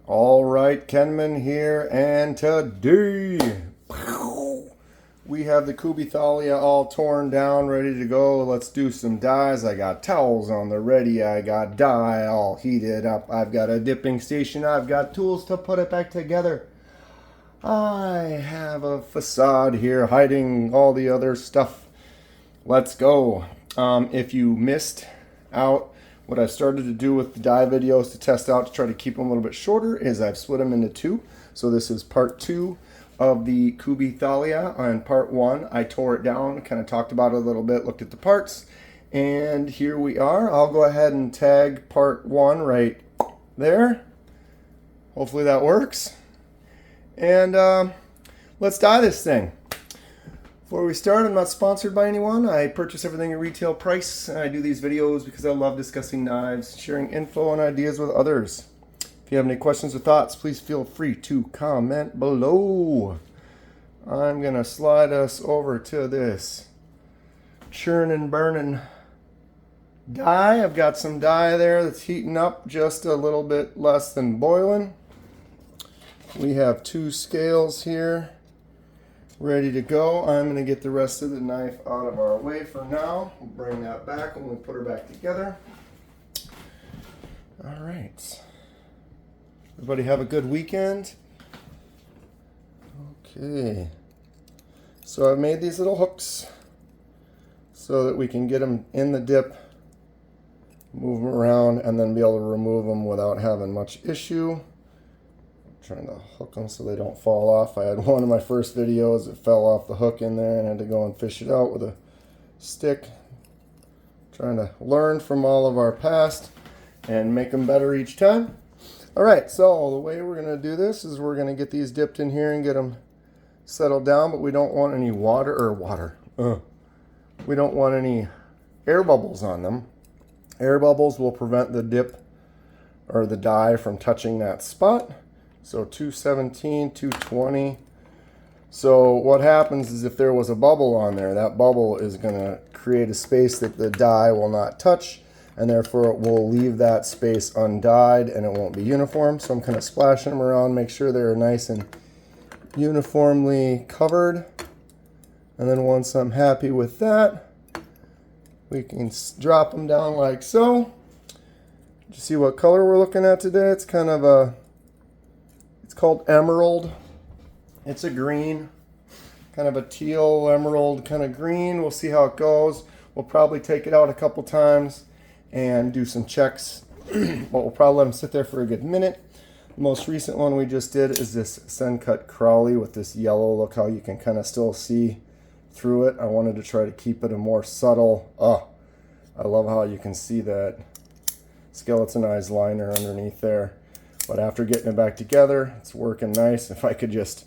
All right, Kenman here, and today we have the Kubey Thalia all torn down, ready to go. Let's do some dyes. I got towels on the ready. I got dye all heated up. I've got a dipping station. I've got tools to put it back together. I have a facade here hiding all the other stuff. Let's go. If you missed out, what I've started to do with the dye videos to test out to try to keep them a little bit shorter is I've split them into two. So this is part 2 of the Kubey Thalia. On part 1, I tore it down, kind of talked about it a little bit, looked at the parts, and here we are. I'll go ahead and tag part 1 right there. Hopefully that works. And let's dye this thing. Before we start, I'm not sponsored by anyone. I purchase everything at retail price. I do these videos because I love discussing knives, sharing info and ideas with others. If you have any questions or thoughts, please feel free to comment below. I'm going to slide us over to this churning, burning dye. I've got some dye there that's heating up just a little bit less than boiling. We have 2 scales here ready to go. I'm going to get the rest of the knife out of our way for now. We'll bring that back when we put her back together. All right. Everybody have a good weekend. Okay. So I've made these little hooks so that we can get them in the dip, move them around, and then be able to remove them without having much issue. Trying to hook them so they don't fall off. I had one of my first videos that fell off the hook in there and had to go and fish it out with a stick. Trying to learn from all of our past and make them better each time. All right, so the way we're going to do this is we're going to get these dipped in here and get them settled down, but we don't want any we don't want any air bubbles on them. Air bubbles will prevent the dip or the dye from touching that spot. So 217, 220. So what happens is if there was a bubble on there, that bubble is going to create a space that the dye will not touch, and therefore it will leave that space undyed and it won't be uniform. So I'm kind of splashing them around, make sure they're nice and uniformly covered. And then once I'm happy with that, we can drop them down like so. You see what color we're looking at today? It's kind of a It's called emerald. It's a green, kind of a teal emerald kind of green. We'll see how it goes. We'll probably take it out a couple times and do some checks, but we'll probably let them sit there for a good minute. The most recent one we just did is this Sun-Cut Crawley with this yellow. Look how you can kind of still see through it. I wanted to try to keep it a more subtle. I love how you can see that skeletonized liner underneath there. But after getting it back together, it's working nice. If I could just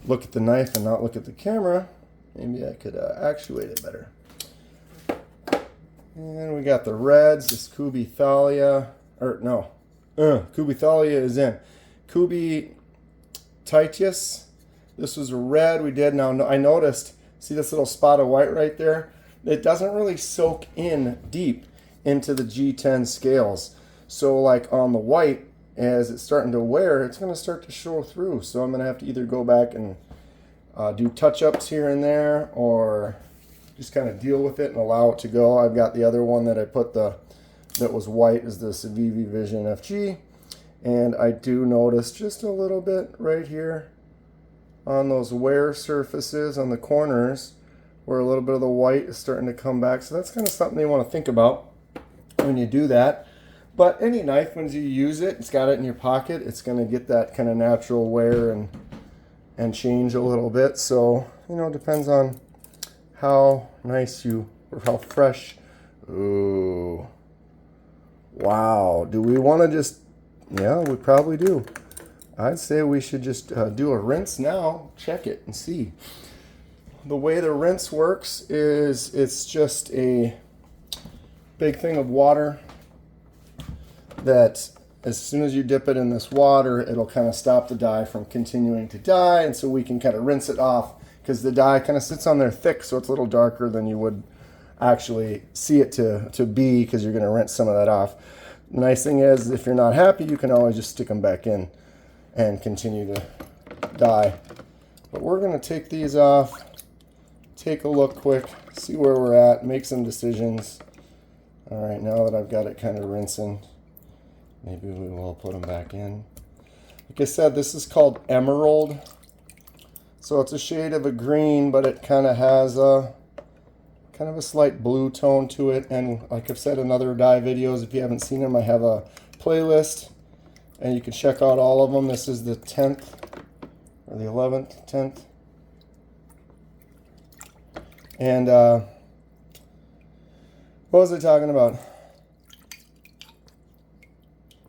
look at the knife and not look at the camera, maybe I could actuate it better. And we got the reds, this Kubey Thalia, Kubey Thalia is in. Kubey Thalia, this was a red we did. Now I noticed, see this little spot of white right there? It doesn't really soak in deep into the G10 scales. So like on the white, as it's starting to wear, it's going to start to show through. So I'm going to have to either go back and do touch-ups here and there, or just kind of deal with it and allow it to go. I've got the other one that I put that was white is this VV Vision FG, and I do notice just a little bit right here on those wear surfaces on the corners where a little bit of the white is starting to come back. So that's kind of something you want to think about when you do that. But any knife, when you use it, it's got it in your pocket, it's going to get that kind of natural wear and change a little bit. So, it depends on how nice or how fresh. Ooh. Wow. Do we want to just, yeah, we probably do. I'd say we should just do a rinse now, check it and see. The way the rinse works is it's just a big thing of water that as soon as you dip it in this water, it'll kind of stop the dye from continuing to dye, and so we can kind of rinse it off because the dye kind of sits on there thick, so it's a little darker than you would actually see it to be because you're going to rinse some of that off. The nice thing is, if you're not happy, you can always just stick them back in and continue to dye. But we're going to take these off, take a look quick, see where we're at, make some decisions. All right, now that I've got it kind of rinsing, maybe we will put them back in. Like I said, this is called Emerald. So it's a shade of a green, but it kind of has a slight blue tone to it. And like I've said in other dye videos, if you haven't seen them, I have a playlist and you can check out all of them. This is the 10th or the 11th, 10th. And what was I talking about?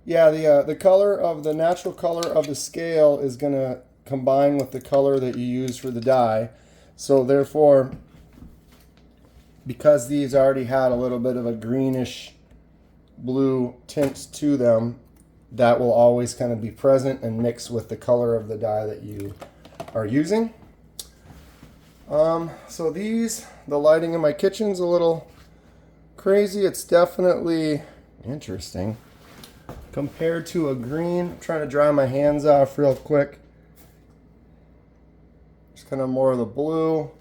Yeah, the color of the natural color of the scale is going to combine with the color that you use for the dye. So therefore, because these already had a little bit of a greenish blue tint to them, that will always kind of be present and mix with the color of the dye that you are using. So the lighting in my kitchen's a little crazy. It's definitely interesting. Compared to a green, I'm trying to dry my hands off real quick. It's kind of more of the blue.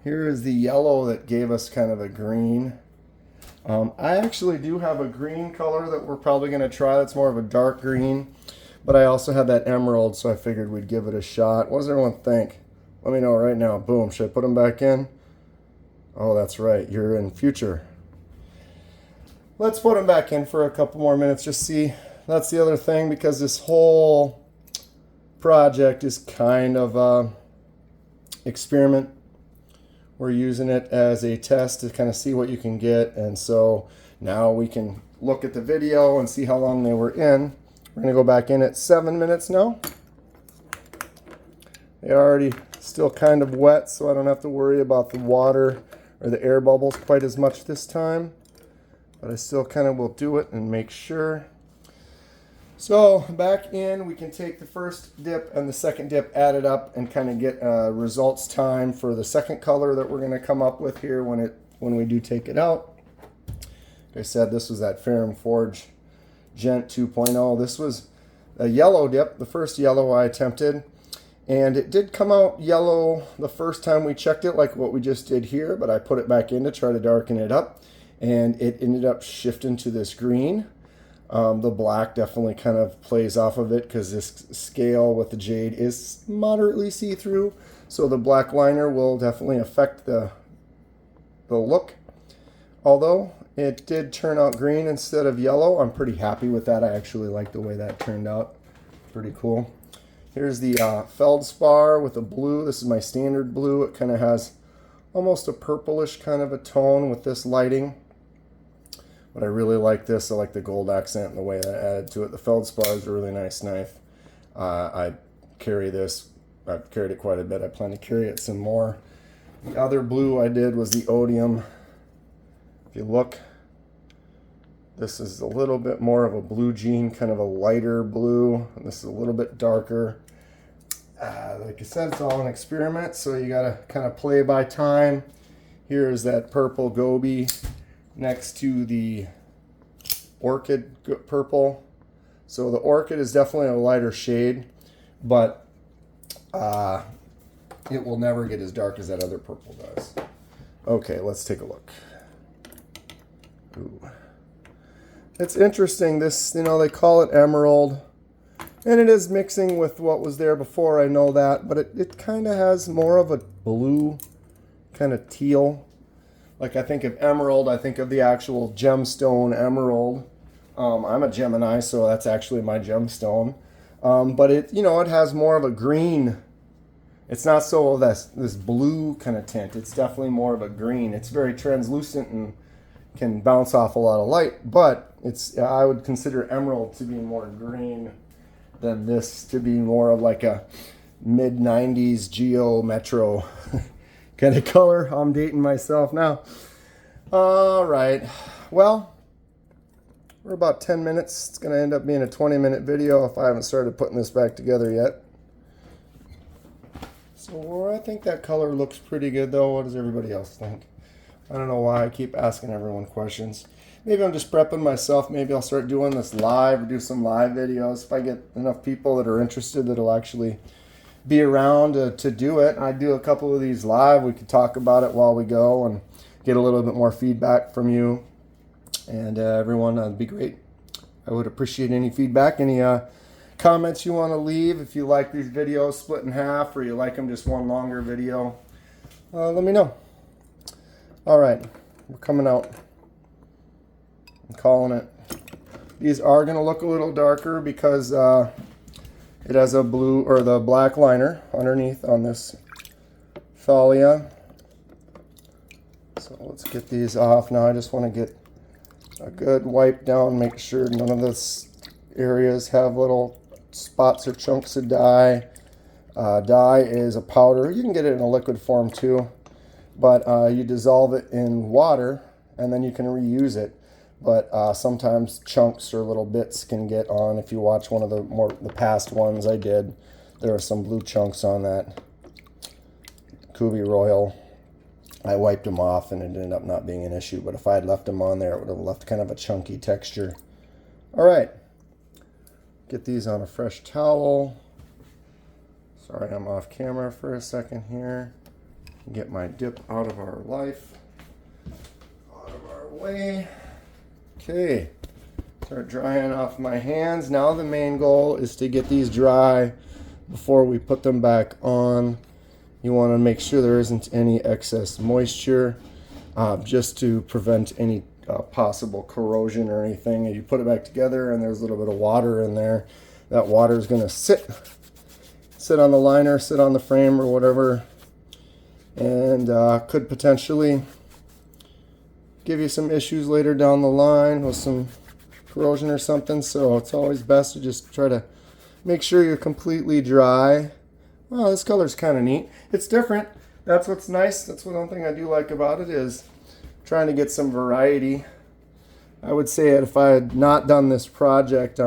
Here is the yellow that gave us kind of a green. I actually do have a green color that we're probably going to try. That's more of a dark green. But I also have that emerald, so I figured we'd give it a shot. What does everyone think? Let me know right now. Boom. Should I put them back in? Oh, that's right. You're in future. Let's put them back in for a couple more minutes. Just see. That's the other thing, because this whole project is kind of an experiment. We're using it as a test to kind of see what you can get. And so now we can look at the video and see how long they were in. We're going to go back in at 7 minutes now. They're already still kind of wet, so I don't have to worry about the water or the air bubbles quite as much this time. But I still kind of will do it and make sure. So back in, we can take the first dip and the second dip, add it up, and kind of get results time for the second color that we're going to come up with here when we do take it out. Like I said, this was that Ferrum Forge Gent 2.0. This was a yellow dip, the first yellow I attempted. And it did come out yellow the first time we checked it, like what we just did here, but I put it back in to try to darken it up. And it ended up shifting to this green. The black definitely kind of plays off of it because this scale with the jade is moderately see-through. So the black liner will definitely affect the look. Although it did turn out green instead of yellow, I'm pretty happy with that. I actually like the way that turned out. Pretty cool. Here's the feldspar with the blue. This is my standard blue. It kind of has almost a purplish kind of a tone with this lighting. But I really like this. I like the gold accent and the way that added to it. The feldspar is a really nice knife. I carry this. I've carried it quite a bit. I plan to carry it some more. The other blue I did was the odium. If you look, this is a little bit more of a blue jean, kind of a lighter blue. This is a little bit darker. Like I said, it's all an experiment, so you got to kind of play by time. Here is that purple goby next to the orchid purple. So the orchid is definitely a lighter shade, but it will never get as dark as that other purple does. Okay, let's take a look. Ooh. It's interesting, this, they call it emerald, and it is mixing with what was there before, I know that, but it kind of has more of a blue, kind of teal. Like I think of emerald, I think of the actual gemstone emerald. I'm a Gemini, so that's actually my gemstone. But it has more of a green. It's not so this blue kind of tint. It's definitely more of a green. It's very translucent and can bounce off a lot of light, but I would consider emerald to be more green than this to be more of like a mid-90s Geo Metro kind of color. I'm dating myself now. All right. Well, we're about 10 minutes. It's going to end up being a 20-minute video if I haven't started putting this back together yet. So I think that color looks pretty good, though. What does everybody else think? I don't know why I keep asking everyone questions. maybe I'm just prepping myself. Maybe I'll start doing this live or do some live videos if I get enough people that are interested that'll actually be around to do it. I do a couple of these live. We could talk about it while we go and get a little bit more feedback from you and everyone. That'd be great. I would appreciate any feedback, any comments you want to leave. If you like these videos split in half or you like them just one longer video, let me know. All right, we're coming out. I'm calling it. These are going to look a little darker because it has a blue or the black liner underneath on this Thalia. So let's get these off now. I just want to get a good wipe down, make sure none of this areas have little spots or chunks of dye. Dye is a powder. You can get it in a liquid form too, but you dissolve it in water and then you can reuse it. But sometimes chunks or little bits can get on. If you watch one of the past ones I did, there were some blue chunks on that Kubey Royal. I wiped them off and it ended up not being an issue. But if I had left them on there, it would have left kind of a chunky texture. All right, get these on a fresh towel. Sorry, I'm off camera for a second here. Get my dip out of our life, out of our way. Okay, start drying off my hands. Now the main goal is to get these dry before we put them back on. You want to make sure there isn't any excess moisture, just to prevent any possible corrosion or anything. If you put it back together and there's a little bit of water in there, that water is going to sit on the liner, sit on the frame or whatever, and could potentially give you some issues later down the line with some corrosion or something. So it's always best to just try to make sure you're completely dry. Well, this color's kind of neat. It's different. That's what's nice. That's one thing I do like about it, is trying to get some variety. I would say that if I had not done this project,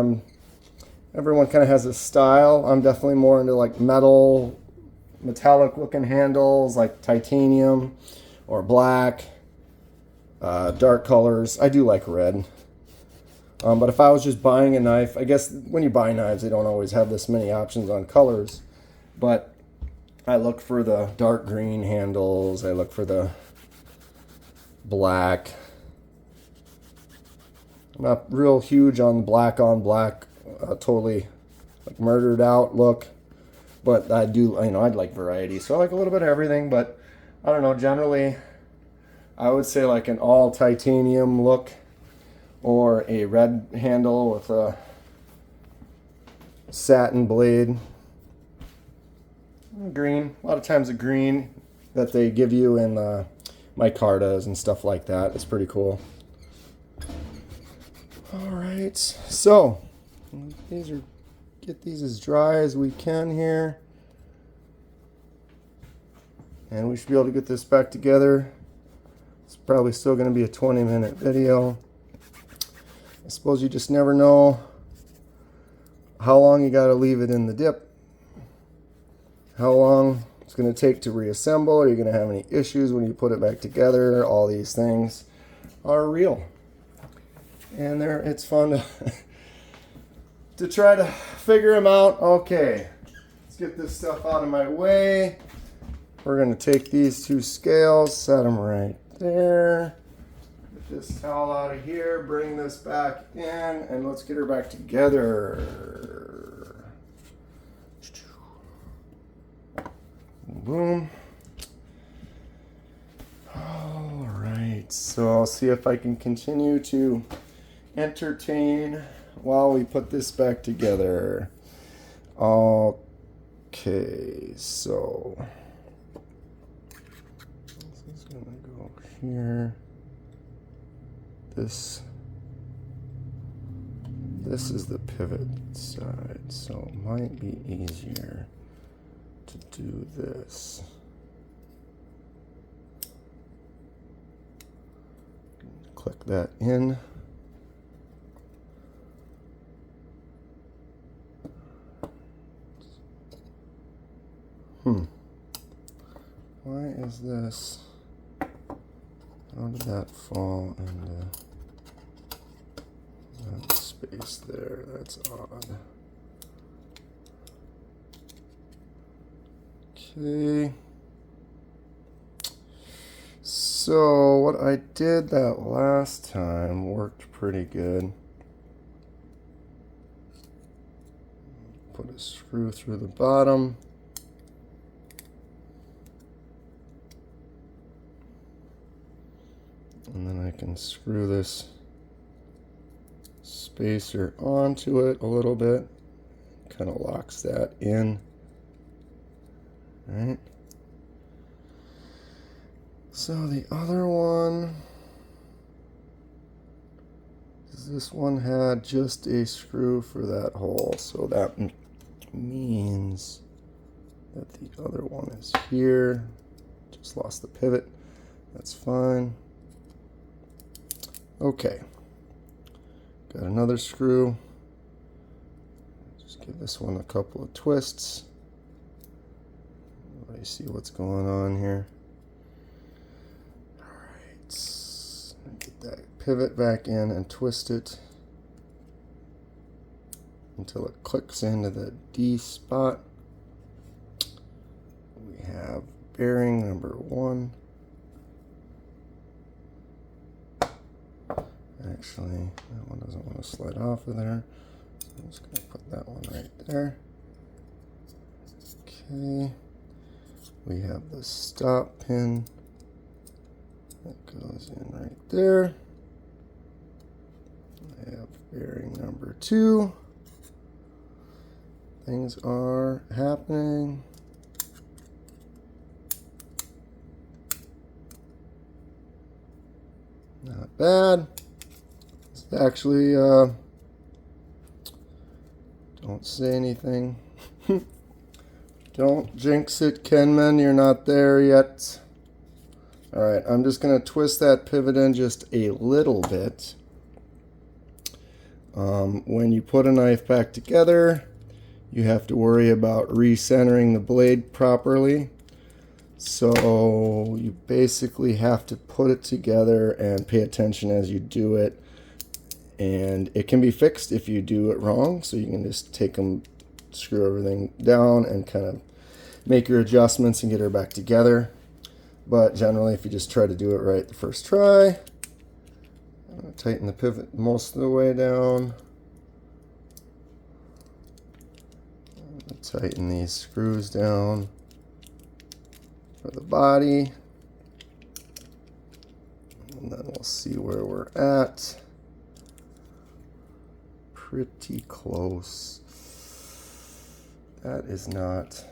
everyone kind of has a style. I'm definitely more into like metallic looking handles, like titanium or black. Dark colors. I do like red. But if I was just buying a knife, I guess when you buy knives, they don't always have this many options on colors. But I look for the dark green handles. I look for the black. I'm not real huge on black, totally like murdered out look. But I do, I'd like variety. So I like a little bit of everything, but I don't know, generally I would say like an all titanium look or a red handle with a satin blade. Green, a lot of times the green that they give you in micartas and stuff like that. It's pretty cool. All right, so get these as dry as we can here. And we should be able to get this back together. It's probably still going to be a 20-minute video. I suppose you just never know how long you got to leave it in the dip, how long it's going to take to reassemble. Are you going to have any issues when you put it back together? All these things are real. And it's fun to try to figure them out. Okay, let's get this stuff out of my way. We're going to take these two scales, set them right there. Get this towel out of here, bring this back in, and let's get her back together. Boom. All right, so I'll see if I can continue to entertain while we put this back together. Okay, so this is gonna go here. This is the pivot side, so it might be easier to do this. Click that in. Why is this? How did that fall into? Space there, that's odd. Okay. So what I did that last time worked pretty good. Put a screw through the bottom. And then I can screw this spacer onto it a little bit. Kind of locks that in. All right. So the other one, this one had just a screw for that hole, so that means that the other one is here. Just lost the pivot. That's fine. Okay. Got another screw. Just give this one a couple of twists. Let me see what's going on here. Get that pivot back in and twist it until it clicks into the D spot. We have bearing number 1. Actually, that one doesn't want to slide off of there, so I'm just going to put that one right there. Okay, we have the stop pin. That goes in right there. I have bearing number 2. Things are happening. Not bad. It's actually, don't say anything. Don't jinx it, Kenman, you're not there yet. Alright, I'm just going to twist that pivot in just a little bit. When you put a knife back together, you have to worry about recentering the blade properly. So you basically have to put it together and pay attention as you do it. And it can be fixed if you do it wrong. So you can just take them, screw everything down and kind of make your adjustments and get her back together. But generally, if you just try to do it right the first try, tighten the pivot most of the way down. Tighten these screws down for the body. And then we'll see where we're at. Pretty close. That is not...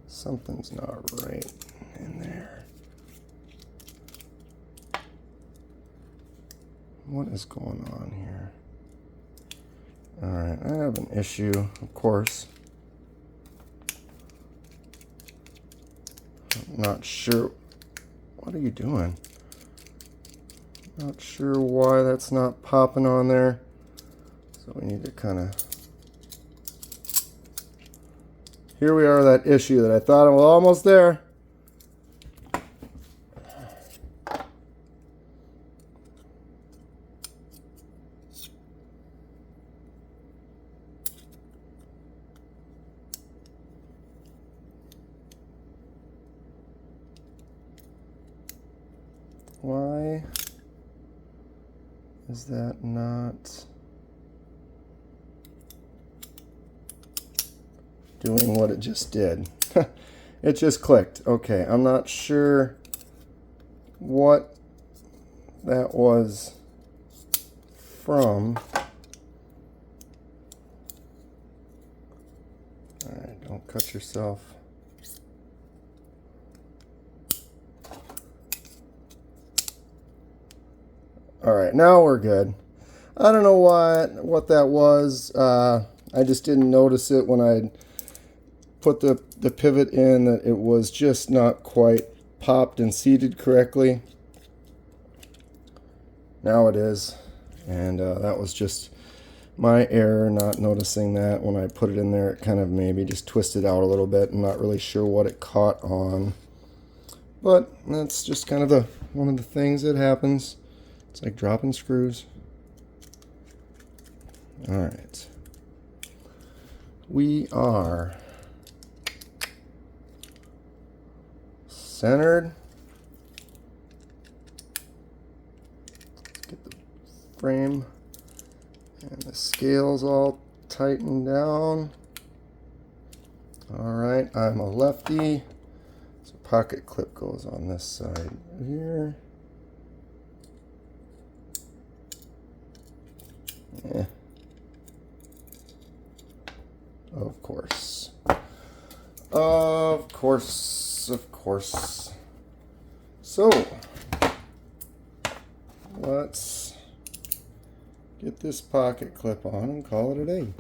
Something's not right in there. What is going on here? Alright, I have an issue, of course. I'm not sure. What are you doing? Not sure why that's not popping on there. So we need to kind of... Here we are, that issue that I thought I was almost there. Why is that not doing what it just did? It just clicked. Okay, I'm not sure what that was from. All right, don't cut yourself. All right, now we're good. I don't know what that was. I just didn't notice it when I put the pivot in, that it was just not quite popped and seated correctly. Now it is, and that was just my error, not noticing that when I put it in there. It kind of maybe just twisted out a little bit. I'm not really sure what it caught on, but that's just kind of one of the things that happens. It's like dropping screws. All right. We are centered. Let's get the frame and the scales all tightened down. All right, I'm a lefty. So pocket clip goes on this side here. Yeah. Of course. Of course. Of course. So, let's get this pocket clip on and call it a day.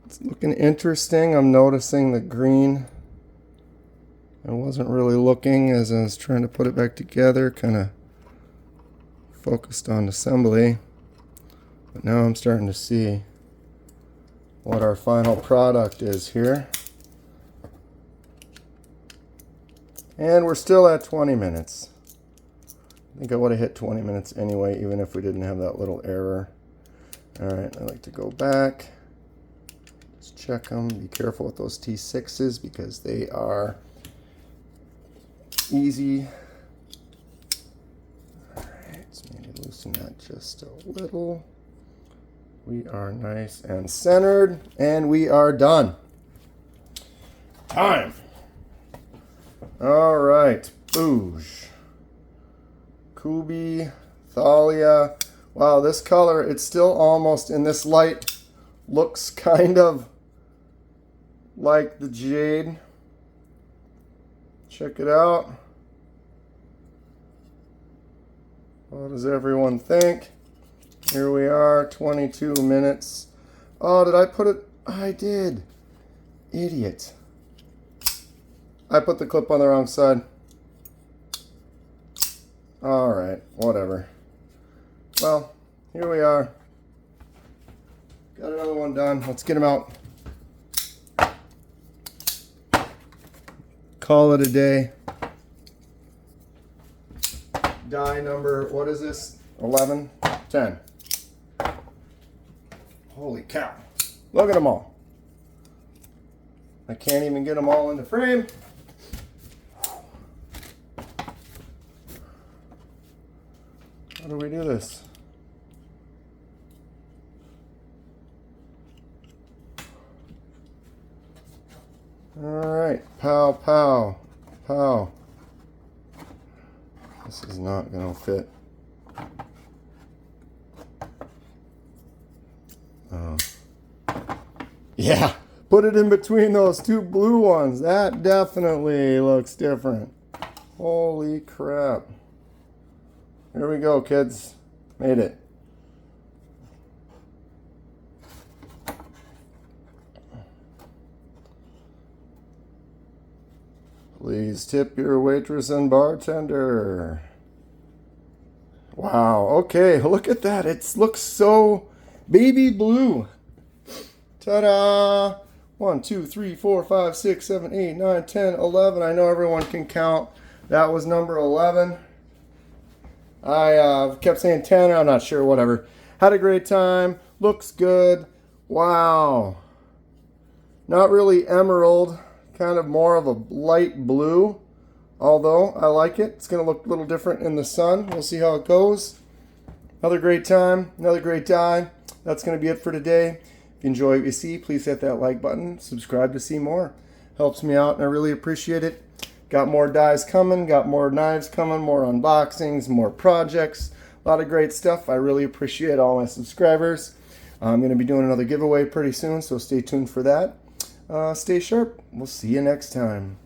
It's looking interesting. I'm noticing the green. I wasn't really looking as I was trying to put it back together, kind of focused on assembly. But now I'm starting to see what our final product is here. And we're still at 20 minutes. I think I would have hit 20 minutes anyway, even if we didn't have that little error. All right, I like to go back. Let's check them. Be careful with those T6s because they are easy. All right, let's maybe loosen that just a little. We are nice and centered, and we are done. Time. All right, Booge. Kubey Thalia. Wow, this color, it's still almost in this light, looks kind of like the jade. Check it out. What does everyone think? Here we are, 22 minutes. Oh, did I put it? I did. Idiot. I put the clip on the wrong side. All right, whatever. Well, here we are. Got another one done. Let's get him out. Call it a day. Die number, what is this? 11? 10. Holy cow. Look at them all. I can't even get them all in the frame. How do we do this? All right, pow, pow, pow. This is not gonna fit. Yeah, put it in between those two blue ones. That definitely looks different. Holy crap. Here we go, kids. Made it. Please tip your waitress and bartender. Wow, okay, look at that. It looks so baby blue. Ta-da! 1, 2, 3, 4, 5, 6, 7, 8, 9, 10, 11. I know everyone can count. That was number 11. I kept saying 10. I'm not sure, whatever. Had a great time. Looks good. Wow. Not really emerald. Kind of more of a light blue. Although, I like it. It's going to look a little different in the sun. We'll see how it goes. Another great time. Another great die. That's going to be it for today. If you enjoy what you see, please hit that like button. Subscribe to see more. Helps me out, and I really appreciate it. Got more dies coming. Got more knives coming. More unboxings. More projects. A lot of great stuff. I really appreciate all my subscribers. I'm going to be doing another giveaway pretty soon, so stay tuned for that. Stay sharp. We'll see you next time.